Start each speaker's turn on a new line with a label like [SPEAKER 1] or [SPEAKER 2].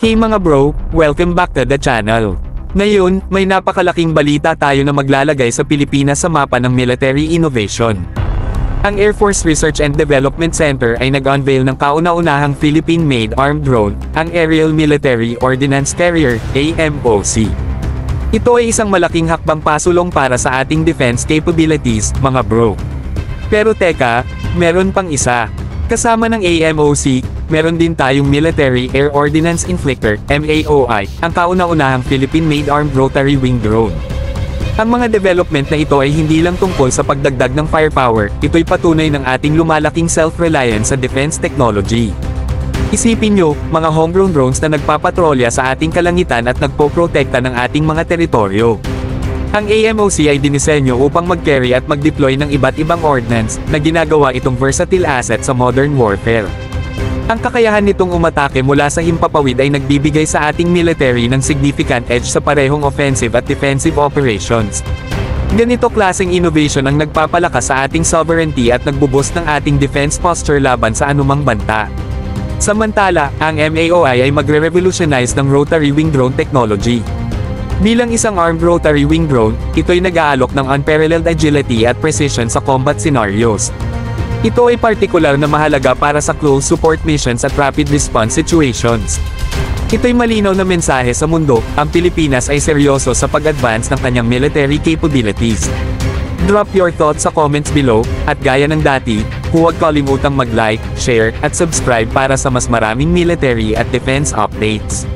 [SPEAKER 1] Hey mga bro, welcome back to the channel. Ngayon, may napakalaking balita tayo na maglalagay sa Pilipinas sa mapa ng military innovation. Ang Air Force Research and Development Center ay nag-unveil ng kauna-unahang Philippine-made armed drone, ang Aerial Military Ordnance Carrier, AMOC. Ito ay isang malaking hakbang pasulong para sa ating defense capabilities, mga bro. Pero teka, meron pang isa. Kasama ng AMOC, meron din tayong Military Air Ordnance Inflictor, MAOI, ang kauna-unahang Philippine-made armed rotary wing drone. Ang mga development na ito ay hindi lang tungkol sa pagdagdag ng firepower, ito'y patunay ng ating lumalaking self-reliance sa defense technology. Isipin nyo, mga homegrown drones na nagpapatrolya sa ating kalangitan at nagpoprotekta ng ating mga teritoryo. Ang AMOC ay dinisenyo upang mag-carry at mag-deploy ng iba't ibang ordnance, na ginagawa itong versatile asset sa modern warfare. Ang kakayahan nitong umatake mula sa himpapawid ay nagbibigay sa ating military ng significant edge sa parehong offensive at defensive operations. Ganito klaseng innovation ang nagpapalakas sa ating sovereignty at nagbuboost ng ating defense posture laban sa anumang banta. Samantala, ang MAOI ay magre-revolutionize ng rotary wing drone technology. Bilang isang armed rotary wing drone, ito'y nag-aalok ng unparalleled agility at precision sa combat scenarios. Ito ay partikular na mahalaga para sa close support missions at rapid response situations. Ito'y malinaw na mensahe sa mundo, ang Pilipinas ay seryoso sa pag-advance ng kanyang military capabilities. Drop your thoughts sa comments below, at gaya ng dati, huwag kalimutang mag-like, share, at subscribe para sa mas maraming military at defense updates.